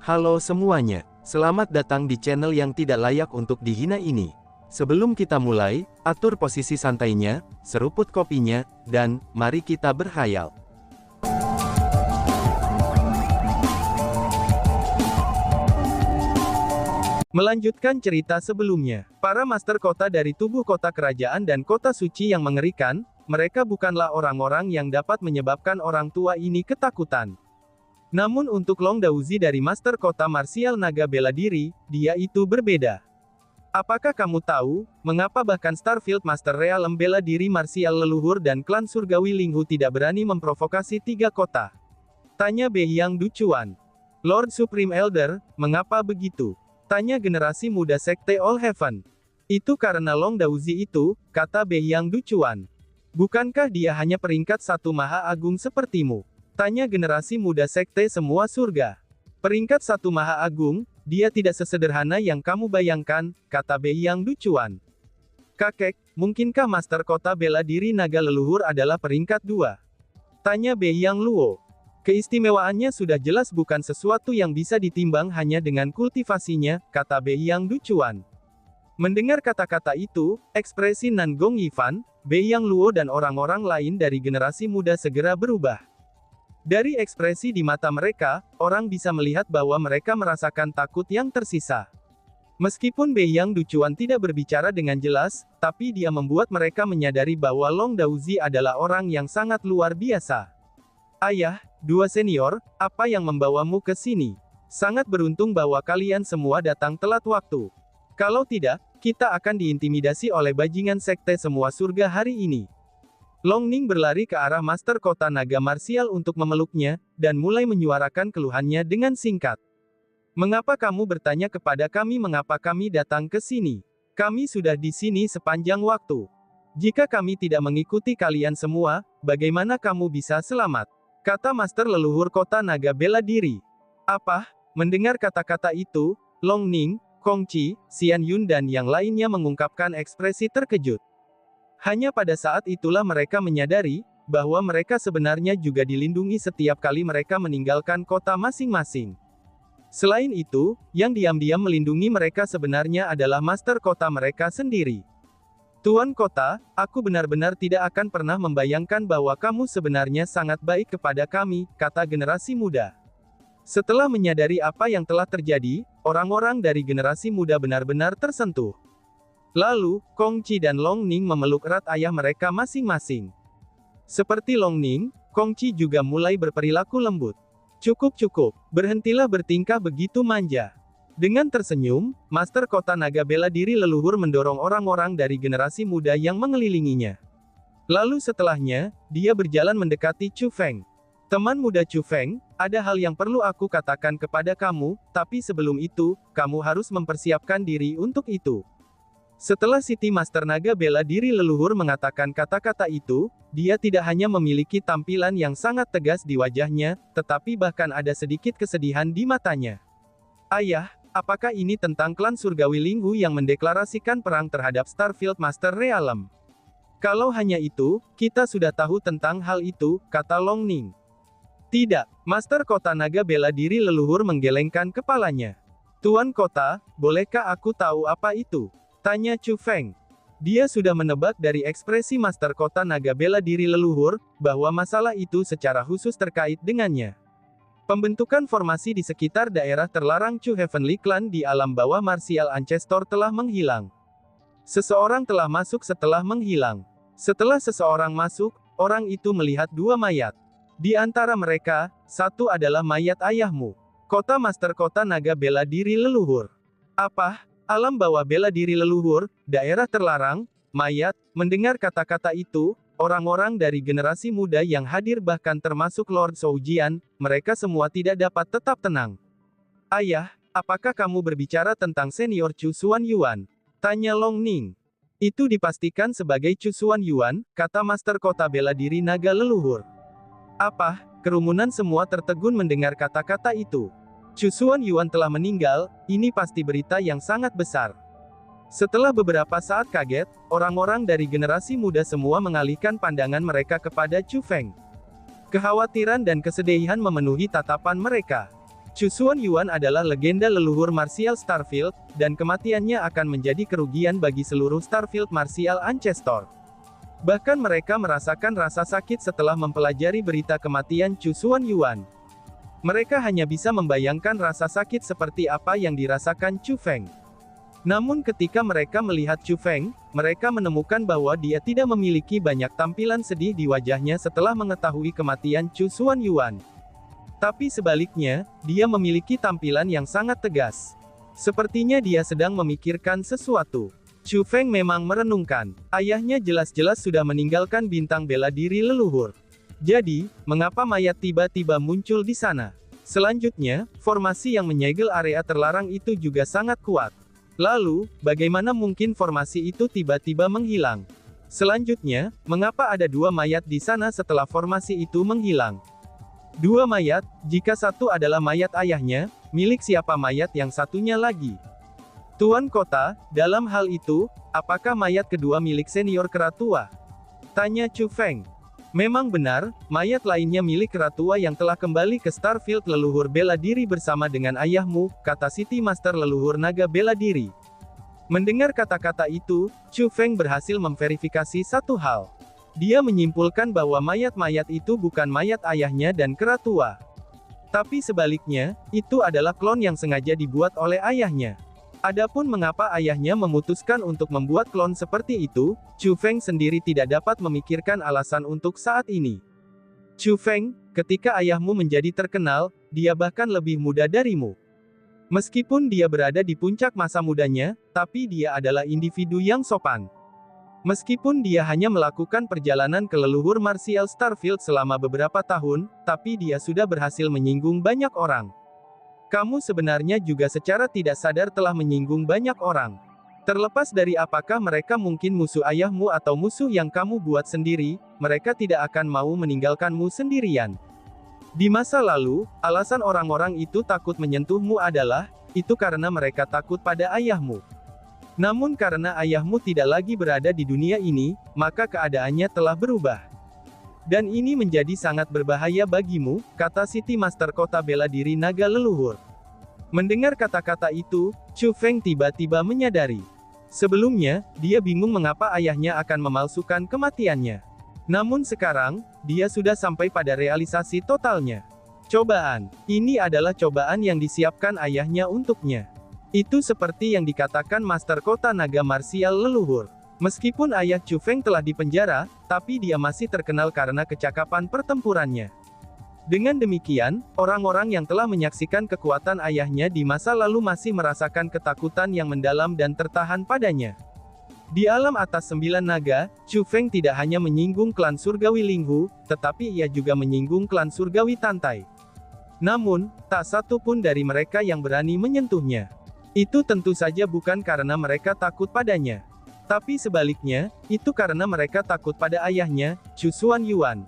Halo semuanya, selamat datang di channel yang tidak layak untuk dihina ini. Sebelum kita mulai, atur posisi santainya, seruput kopinya, dan mari kita berhayal. Melanjutkan cerita sebelumnya, para master kota dari tubuh kota kerajaan dan kota suci yang mengerikan, mereka bukanlah orang-orang yang dapat menyebabkan orang tua ini ketakutan. Namun untuk Long Daozi dari Master Kota Marsial Naga Bela Diri, dia itu berbeda. Apakah kamu tahu, mengapa bahkan Starfield Master Realm Bela Diri Marsial Leluhur dan klan Surgawi Linghu tidak berani memprovokasi 3 kota? Tanya Beiyang Ducuan. Lord Supreme Elder, mengapa begitu? Tanya generasi muda Sekte All Heaven. Itu karena Long Daozi itu, kata Beiyang Ducuan. Bukankah dia hanya peringkat 1 Maha Agung sepertimu? Tanya generasi muda Sekte Semua Surga. Peringkat 1 Maha Agung, dia tidak sesederhana yang kamu bayangkan, kata Beiyang Ducuan. Kakek, mungkinkah Master Kota Bela Diri Naga Leluhur adalah peringkat 2? Tanya Beiyang Luo. Keistimewaannya sudah jelas bukan sesuatu yang bisa ditimbang hanya dengan kultivasinya, kata Beiyang Ducuan. Mendengar kata-kata itu, ekspresi Nan Gong Yifan, Beiyang Luo dan orang-orang lain dari generasi muda segera berubah. Dari ekspresi di mata mereka, orang bisa melihat bahwa mereka merasakan takut yang tersisa. Meskipun Beiyang Ducuan tidak berbicara dengan jelas, tapi dia membuat mereka menyadari bahwa Long Daozi adalah orang yang sangat luar biasa. Ayah, 2 senior, apa yang membawamu ke sini? Sangat beruntung bahwa kalian semua datang telat waktu. Kalau tidak, kita akan diintimidasi oleh bajingan Sekte Semua Surga hari ini. Long Ning berlari ke arah Master Kota Naga Marsial untuk memeluknya, dan mulai menyuarakan keluhannya dengan singkat. Mengapa kamu bertanya kepada kami mengapa kami datang ke sini? Kami sudah di sini sepanjang waktu. Jika kami tidak mengikuti kalian semua, bagaimana kamu bisa selamat? Kata Master Leluhur Kota Naga Bela Diri. Apa? Mendengar kata-kata itu, Long Ning, Kong Qi, Xian Yun dan yang lainnya mengungkapkan ekspresi terkejut. Hanya pada saat itulah mereka menyadari, bahwa mereka sebenarnya juga dilindungi setiap kali mereka meninggalkan kota masing-masing. Selain itu, yang diam-diam melindungi mereka sebenarnya adalah master kota mereka sendiri. Tuan kota, aku benar-benar tidak akan pernah membayangkan bahwa kamu sebenarnya sangat baik kepada kami, kata generasi muda. Setelah menyadari apa yang telah terjadi, orang-orang dari generasi muda benar-benar tersentuh. Lalu, Kong Qi dan Long Ning memeluk erat ayah mereka masing-masing. Seperti Long Ning, Kong Qi juga mulai berperilaku lembut. Cukup, berhentilah bertingkah begitu manja. Dengan tersenyum, Master Kota Naga Bela Diri Leluhur mendorong orang-orang dari generasi muda yang mengelilinginya. Lalu setelahnya, dia berjalan mendekati Chu Feng. Teman muda Chu Feng, ada hal yang perlu aku katakan kepada kamu, tapi sebelum itu, kamu harus mempersiapkan diri untuk itu. Setelah City Master Naga Bela Diri Leluhur mengatakan kata-kata itu, dia tidak hanya memiliki tampilan yang sangat tegas di wajahnya, tetapi bahkan ada sedikit kesedihan di matanya. Ayah, apakah ini tentang klan Surgawi Linghu yang mendeklarasikan perang terhadap Starfield Master Realm? Kalau hanya itu, kita sudah tahu tentang hal itu, kata Long Ning. Tidak, Master Kota Naga Bela Diri Leluhur menggelengkan kepalanya. Tuan Kota, bolehkah aku tahu apa itu? Tanya Chu Feng. Dia sudah menebak dari ekspresi Master Kota Naga Bela Diri Leluhur, bahwa masalah itu secara khusus terkait dengannya. Pembentukan formasi di sekitar daerah terlarang Chu Heavenly Clan di alam bawah Martial Ancestor telah menghilang. Seseorang telah masuk setelah menghilang. Setelah seseorang masuk, orang itu melihat 2 mayat. Di antara mereka, satu adalah mayat ayahmu. Kota Master Kota Naga Bela Diri Leluhur. Apa? Alam bawah bela diri leluhur, daerah terlarang, mayat. Mendengar kata-kata itu, orang-orang dari generasi muda yang hadir bahkan termasuk Lord Soujian, mereka semua tidak dapat tetap tenang. Ayah, apakah kamu berbicara tentang senior Chu Xuan Yuan? Tanya Long Ning. Itu dipastikan sebagai Chu Xuan Yuan, kata Master Kota Bela Diri Naga Leluhur. Apa? Kerumunan semua tertegun mendengar kata-kata itu. Chu Xuan Yuan telah meninggal, ini pasti berita yang sangat besar. Setelah beberapa saat kaget, orang-orang dari generasi muda semua mengalihkan pandangan mereka kepada Chu Feng. Kekhawatiran dan kesedihan memenuhi tatapan mereka. Chusuan Yuan adalah legenda leluhur martial Starfield, dan kematiannya akan menjadi kerugian bagi seluruh Starfield Martial Ancestor. Bahkan mereka merasakan rasa sakit setelah mempelajari berita kematian Chusuan Yuan. Mereka hanya bisa membayangkan rasa sakit seperti apa yang dirasakan Chu Feng. Namun ketika mereka melihat Chu Feng, mereka menemukan bahwa dia tidak memiliki banyak tampilan sedih di wajahnya setelah mengetahui kematian Chusuan Yuan. Tapi sebaliknya, dia memiliki tampilan yang sangat tegas. Sepertinya dia sedang memikirkan sesuatu. Chu Feng memang merenungkan. Ayahnya jelas-jelas sudah meninggalkan bintang bela diri leluhur. Jadi, mengapa mayat tiba-tiba muncul di sana? Selanjutnya, formasi yang menyegel area terlarang itu juga sangat kuat. Lalu, bagaimana mungkin formasi itu tiba-tiba menghilang? Selanjutnya, mengapa ada dua mayat di sana setelah formasi itu menghilang? Dua mayat, jika satu adalah mayat ayahnya, milik siapa mayat yang satunya lagi? Tuan Kota, dalam hal itu, apakah mayat kedua milik senior Keratua? Tanya Chu Feng. Memang benar, mayat lainnya milik Keratua yang telah kembali ke Starfield leluhur bela diri bersama dengan ayahmu, kata City Master leluhur naga bela diri. Mendengar kata-kata itu, Chu Feng berhasil memverifikasi satu hal. Dia menyimpulkan bahwa mayat-mayat itu bukan mayat ayahnya dan Keratua. Tapi sebaliknya, itu adalah klon yang sengaja dibuat oleh ayahnya. Adapun mengapa ayahnya memutuskan untuk membuat klon seperti itu, Chu Feng sendiri tidak dapat memikirkan alasan untuk saat ini. Chu Feng, ketika ayahmu menjadi terkenal, dia bahkan lebih muda darimu. Meskipun dia berada di puncak masa mudanya, tapi dia adalah individu yang sopan. Meskipun dia hanya melakukan perjalanan ke leluhur martial Starfield selama beberapa tahun, tapi dia sudah berhasil menyinggung banyak orang. Kamu sebenarnya juga secara tidak sadar telah menyinggung banyak orang. Terlepas dari apakah mereka mungkin musuh ayahmu atau musuh yang kamu buat sendiri, mereka tidak akan mau meninggalkanmu sendirian. Di masa lalu, alasan orang-orang itu takut menyentuhmu adalah, itu karena mereka takut pada ayahmu. Namun karena ayahmu tidak lagi berada di dunia ini, maka keadaannya telah berubah. Dan ini menjadi sangat berbahaya bagimu, kata City Master Kota Bela Diri Naga Leluhur. Mendengar kata-kata itu, Chu Feng tiba-tiba menyadari. Sebelumnya, dia bingung mengapa ayahnya akan memalsukan kematiannya. Namun sekarang, dia sudah sampai pada realisasi totalnya. Cobaan. Ini adalah cobaan yang disiapkan ayahnya untuknya. Itu seperti yang dikatakan Master Kota Naga Martial Leluhur. Meskipun ayah Chu Feng telah dipenjara, tapi dia masih terkenal karena kecakapan pertempurannya. Dengan demikian, orang-orang yang telah menyaksikan kekuatan ayahnya di masa lalu masih merasakan ketakutan yang mendalam dan tertahan padanya. Di alam atas 9 naga, Chu Feng tidak hanya menyinggung klan surgawi Linghu, tetapi ia juga menyinggung klan surgawi Tantai. Namun, tak satu pun dari mereka yang berani menyentuhnya. Itu tentu saja bukan karena mereka takut padanya. Tapi sebaliknya, itu karena mereka takut pada ayahnya, Chusuan Yuan.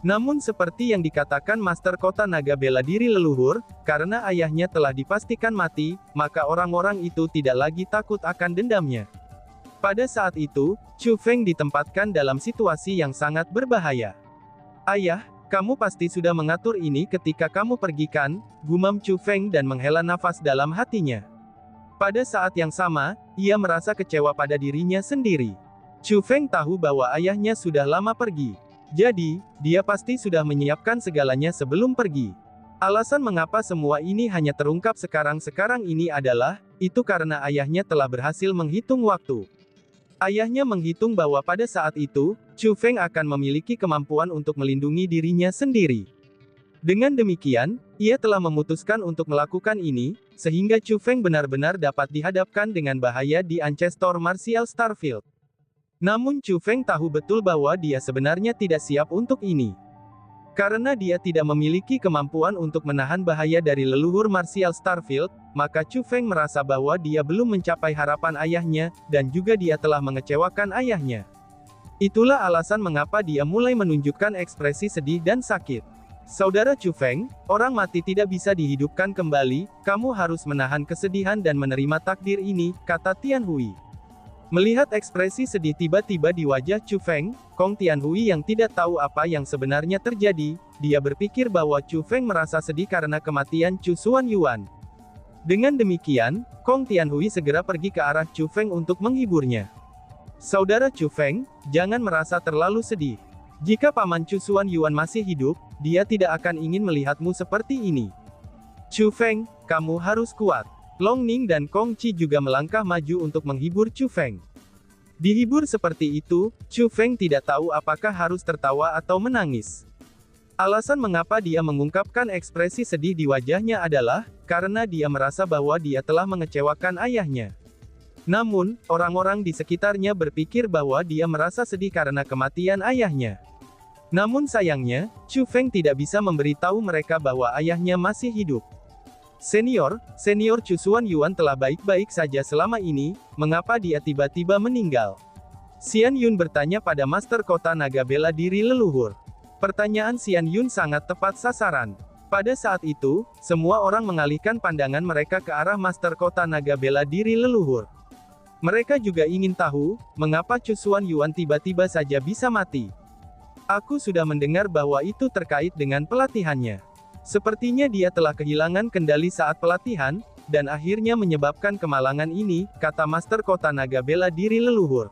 Namun seperti yang dikatakan Master Kota Naga Bela Diri Leluhur, karena ayahnya telah dipastikan mati, maka orang-orang itu tidak lagi takut akan dendamnya. Pada saat itu, Chu Feng ditempatkan dalam situasi yang sangat berbahaya. Ayah, kamu pasti sudah mengatur ini ketika kamu pergi kan, gumam Chu Feng dan menghela nafas dalam hatinya. Pada saat yang sama, ia merasa kecewa pada dirinya sendiri. Chu Feng tahu bahwa ayahnya sudah lama pergi. Jadi, dia pasti sudah menyiapkan segalanya sebelum pergi. Alasan mengapa semua ini hanya terungkap sekarang-sekarang ini adalah, itu karena ayahnya telah berhasil menghitung waktu. Ayahnya menghitung bahwa pada saat itu, Chu Feng akan memiliki kemampuan untuk melindungi dirinya sendiri. Dengan demikian, ia telah memutuskan untuk melakukan ini, sehingga Chu Feng benar-benar dapat dihadapkan dengan bahaya di Ancestor Martial Starfield. Namun Chu Feng tahu betul bahwa dia sebenarnya tidak siap untuk ini. Karena dia tidak memiliki kemampuan untuk menahan bahaya dari leluhur Martial Starfield, maka Chu Feng merasa bahwa dia belum mencapai harapan ayahnya, dan juga dia telah mengecewakan ayahnya. Itulah alasan mengapa dia mulai menunjukkan ekspresi sedih dan sakit. Saudara Chu Feng, orang mati tidak bisa dihidupkan kembali, kamu harus menahan kesedihan dan menerima takdir ini, kata Tian Hui. Melihat ekspresi sedih tiba-tiba di wajah Chu Feng, Kong Tianhui yang tidak tahu apa yang sebenarnya terjadi, dia berpikir bahwa Chu Feng merasa sedih karena kematian Chu Xuanyuan. Dengan demikian, Kong Tianhui segera pergi ke arah Chu Feng untuk menghiburnya. Saudara Chu Feng, jangan merasa terlalu sedih. Jika Paman Chu Xuanyuan masih hidup, dia tidak akan ingin melihatmu seperti ini. Chu Feng, kamu harus kuat. Long Ning dan Kong Qi juga melangkah maju untuk menghibur Chu Feng. Dihibur seperti itu, Chu Feng tidak tahu apakah harus tertawa atau menangis. Alasan mengapa dia mengungkapkan ekspresi sedih di wajahnya adalah, karena dia merasa bahwa dia telah mengecewakan ayahnya. Namun, orang-orang di sekitarnya berpikir bahwa dia merasa sedih karena kematian ayahnya. Namun sayangnya, Chu Feng tidak bisa memberitahu mereka bahwa ayahnya masih hidup. Senior Chu Xuanyuan telah baik-baik saja selama ini, mengapa dia tiba-tiba meninggal? Xian Yun bertanya pada Master Kota Naga Bela Diri Leluhur. Pertanyaan Xian Yun sangat tepat sasaran. Pada saat itu, semua orang mengalihkan pandangan mereka ke arah Master Kota Naga Bela Diri Leluhur. Mereka juga ingin tahu, mengapa Chu Xuanyuan tiba-tiba saja bisa mati. Aku sudah mendengar bahwa itu terkait dengan pelatihannya. Sepertinya dia telah kehilangan kendali saat pelatihan, dan akhirnya menyebabkan kemalangan ini, kata Master Kota Naga Bela Diri Leluhur.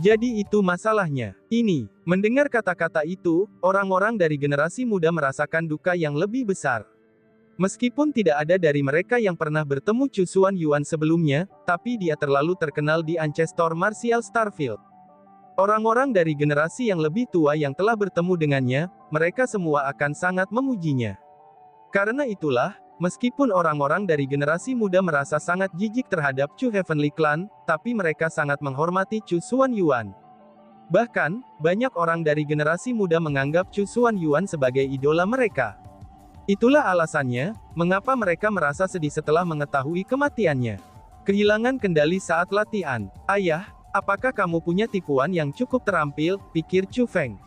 Jadi itu masalahnya. Ini, mendengar kata-kata itu, orang-orang dari generasi muda merasakan duka yang lebih besar. Meskipun tidak ada dari mereka yang pernah bertemu Chu Xuanyuan sebelumnya, tapi dia terlalu terkenal di Ancestor Martial Starfield. Orang-orang dari generasi yang lebih tua yang telah bertemu dengannya, mereka semua akan sangat memujinya. Karena itulah, meskipun orang-orang dari generasi muda merasa sangat jijik terhadap Chu Heavenly Clan, tapi mereka sangat menghormati Chu Xuanyuan. Bahkan, banyak orang dari generasi muda menganggap Chu Xuanyuan sebagai idola mereka. Itulah alasannya, mengapa mereka merasa sedih setelah mengetahui kematiannya. Kehilangan kendali saat latihan. Ayah, apakah kamu punya tipuan yang cukup terampil, pikir Chu Feng.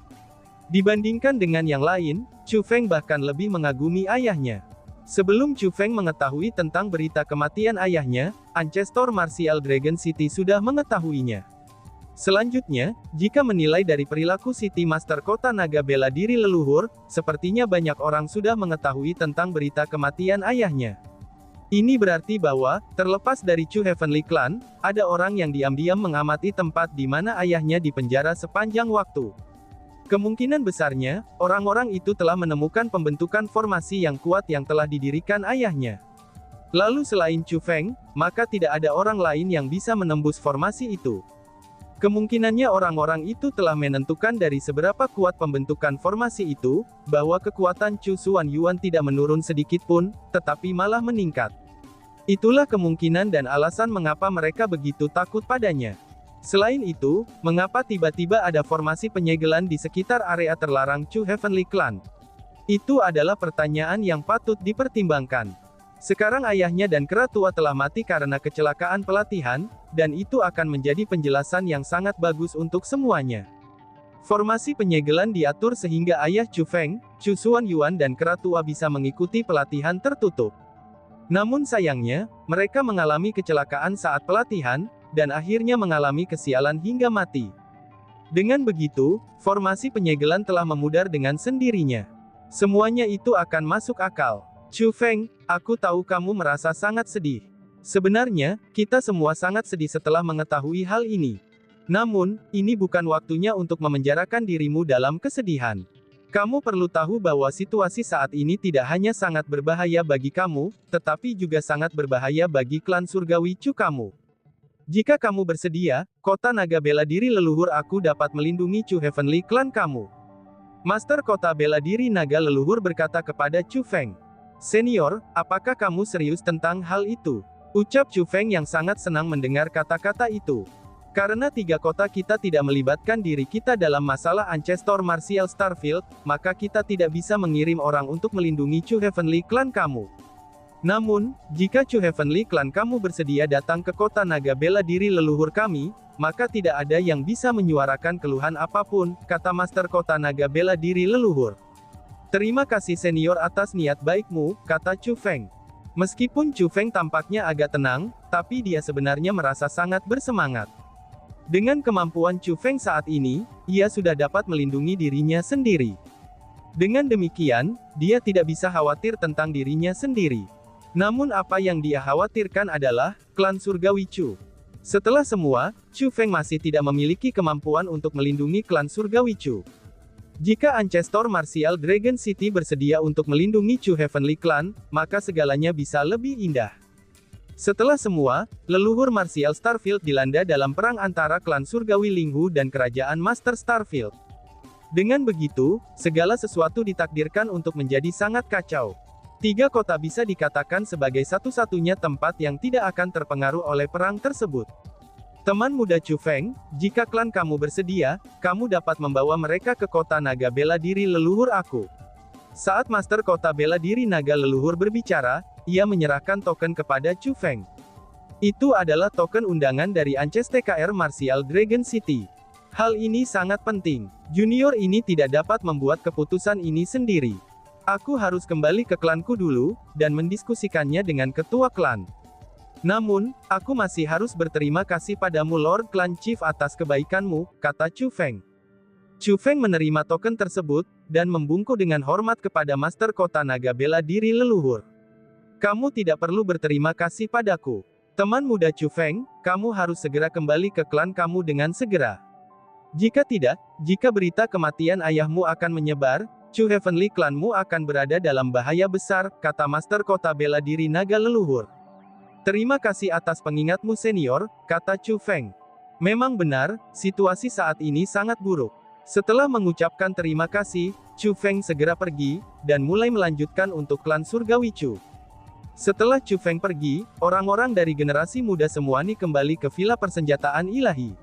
Dibandingkan dengan yang lain, Chu Feng bahkan lebih mengagumi ayahnya. Sebelum Chu Feng mengetahui tentang berita kematian ayahnya, Ancestor Martial Dragon City sudah mengetahuinya. Selanjutnya, jika menilai dari perilaku City Master Kota Naga Bela Diri Leluhur, sepertinya banyak orang sudah mengetahui tentang berita kematian ayahnya. Ini berarti bahwa, terlepas dari Chu Heavenly Clan, ada orang yang diam-diam mengamati tempat di mana ayahnya dipenjara sepanjang waktu. Kemungkinan besarnya, orang-orang itu telah menemukan pembentukan formasi yang kuat yang telah didirikan ayahnya. Lalu selain Chu Feng, maka tidak ada orang lain yang bisa menembus formasi itu. Kemungkinannya orang-orang itu telah menentukan dari seberapa kuat pembentukan formasi itu, bahwa kekuatan Chu Xuanyuan tidak menurun sedikit pun, tetapi malah meningkat. Itulah kemungkinan dan alasan mengapa mereka begitu takut padanya. Selain itu, mengapa tiba-tiba ada formasi penyegelan di sekitar area terlarang Chu Heavenly Clan? Itu adalah pertanyaan yang patut dipertimbangkan. Sekarang ayahnya dan Keratua telah mati karena kecelakaan pelatihan, dan itu akan menjadi penjelasan yang sangat bagus untuk semuanya. Formasi penyegelan diatur sehingga ayah Chu Feng, Chu Xuanyuan dan Keratua bisa mengikuti pelatihan tertutup. Namun sayangnya, mereka mengalami kecelakaan saat pelatihan, dan akhirnya mengalami kesialan hingga mati. Dengan begitu, formasi penyegelan telah memudar dengan sendirinya. Semuanya itu akan masuk akal. Chu Feng, aku tahu kamu merasa sangat sedih. Sebenarnya, kita semua sangat sedih setelah mengetahui hal ini. Namun, ini bukan waktunya untuk memenjarakan dirimu dalam kesedihan. Kamu perlu tahu bahwa situasi saat ini tidak hanya sangat berbahaya bagi kamu, tetapi juga sangat berbahaya bagi klan surgawi Chu kamu. Jika kamu bersedia, Kota Naga Bela Diri Leluhur aku dapat melindungi Chu Heavenly Clan kamu. Master Kota Bela Diri Naga Leluhur berkata kepada Chu Feng. Senior, apakah kamu serius tentang hal itu? Ucap Chu Feng yang sangat senang mendengar kata-kata itu. Karena 3 kota kita tidak melibatkan diri kita dalam masalah Ancestor Martial Starfield, maka kita tidak bisa mengirim orang untuk melindungi Chu Heavenly Clan kamu. Namun, jika Chu Heavenly Clan kamu bersedia datang ke Kota Naga Bela Diri Leluhur kami, maka tidak ada yang bisa menyuarakan keluhan apapun, kata Master Kota Naga Bela Diri Leluhur. Terima kasih senior atas niat baikmu, kata Chu Feng. Meskipun Chu Feng tampaknya agak tenang, tapi dia sebenarnya merasa sangat bersemangat. Dengan kemampuan Chu Feng saat ini, ia sudah dapat melindungi dirinya sendiri. Dengan demikian, dia tidak bisa khawatir tentang dirinya sendiri. Namun apa yang dia khawatirkan adalah, klan surgawi Chu. Setelah semua, Chu Feng masih tidak memiliki kemampuan untuk melindungi klan surgawi Chu. Jika Ancestor Martial Dragon City bersedia untuk melindungi Chu Heavenly Clan, maka segalanya bisa lebih indah. Setelah semua, leluhur Martial Starfield dilanda dalam perang antara klan surgawi Linghu dan kerajaan Master Starfield. Dengan begitu, segala sesuatu ditakdirkan untuk menjadi sangat kacau. 3 kota bisa dikatakan sebagai satu-satunya tempat yang tidak akan terpengaruh oleh perang tersebut. Teman muda Chu Feng, jika klan kamu bersedia, kamu dapat membawa mereka ke kota naga bela diri leluhur aku. Saat Master Kota Bela Diri Naga Leluhur berbicara, ia menyerahkan token kepada Chu Feng. Itu adalah token undangan dari Ancestor Martial Dragon City. Hal ini sangat penting. Junior ini tidak dapat membuat keputusan ini sendiri. Aku harus kembali ke klanku dulu, dan mendiskusikannya dengan ketua klan. Namun, aku masih harus berterima kasih padamu Lord Clan Chief atas kebaikanmu, kata Chu Feng. Chu Feng menerima token tersebut, dan membungkuk dengan hormat kepada Master Kota Naga Bela Diri Leluhur. Kamu tidak perlu berterima kasih padaku. Teman muda Chu Feng, kamu harus segera kembali ke klan kamu dengan segera. Jika tidak, jika berita kematian ayahmu akan menyebar, Chu Heavenly Clanmu akan berada dalam bahaya besar, kata Master Kota Bela Diri Naga Leluhur. Terima kasih atas pengingatmu senior, kata Chu Feng. Memang benar, situasi saat ini sangat buruk. Setelah mengucapkan terima kasih, Chu Feng segera pergi, dan mulai melanjutkan untuk klan surgawi Chu. Setelah Chu Feng pergi, orang-orang dari generasi muda Semuani kembali ke villa persenjataan ilahi.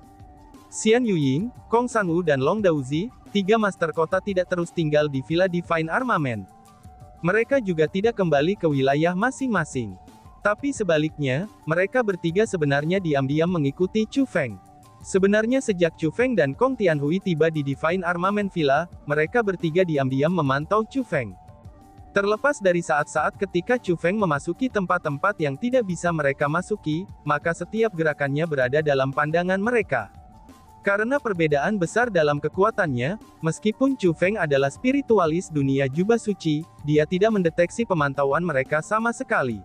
Xian Yuying, Kong Sanwu dan Long Daozi, 3 master kota tidak terus tinggal di villa Divine Armament. Mereka juga tidak kembali ke wilayah masing-masing. Tapi sebaliknya, mereka bertiga sebenarnya diam-diam mengikuti Chu Feng. Sebenarnya sejak Chu Feng dan Kong Tianhui tiba di Divine Armament Villa, mereka bertiga diam-diam memantau Chu Feng. Terlepas dari saat-saat ketika Chu Feng memasuki tempat-tempat yang tidak bisa mereka masuki, maka setiap gerakannya berada dalam pandangan mereka. Karena perbedaan besar dalam kekuatannya, meskipun Chu Feng adalah spiritualis dunia jubah suci, dia tidak mendeteksi pemantauan mereka sama sekali.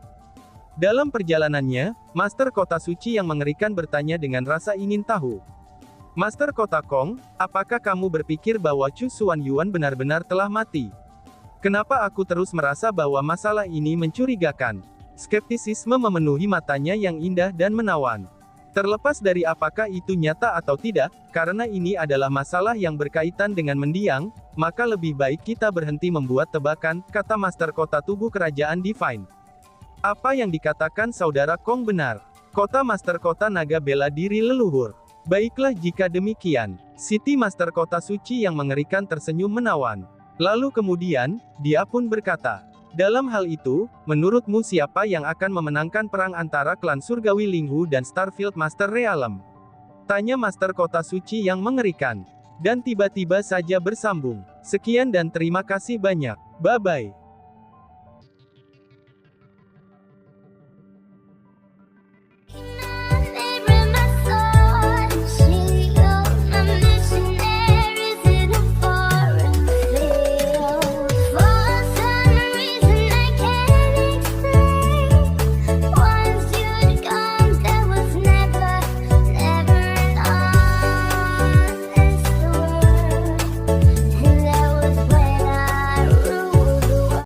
Dalam perjalanannya, Master Kota Suci yang mengerikan bertanya dengan rasa ingin tahu. Master Kota Kong, apakah kamu berpikir bahwa Chu Xuanyuan benar-benar telah mati? Kenapa aku terus merasa bahwa masalah ini mencurigakan? Skeptisisme memenuhi matanya yang indah dan menawan. Terlepas dari apakah itu nyata atau tidak, karena ini adalah masalah yang berkaitan dengan mendiang, maka lebih baik kita berhenti membuat tebakan, kata Master Kota Tubuh Kerajaan Divine. Apa yang dikatakan saudara Kong benar. Kota Master Kota Naga Bela Diri Leluhur. Baiklah jika demikian. City Master Kota Suci yang mengerikan tersenyum menawan. Lalu kemudian, dia pun berkata, dalam hal itu, menurutmu siapa yang akan memenangkan perang antara klan surgawi Linghu dan Starfield Master Realm? Tanya Master Kota Suci yang mengerikan. Dan tiba-tiba saja bersambung. Sekian dan terima kasih banyak. Bye-bye.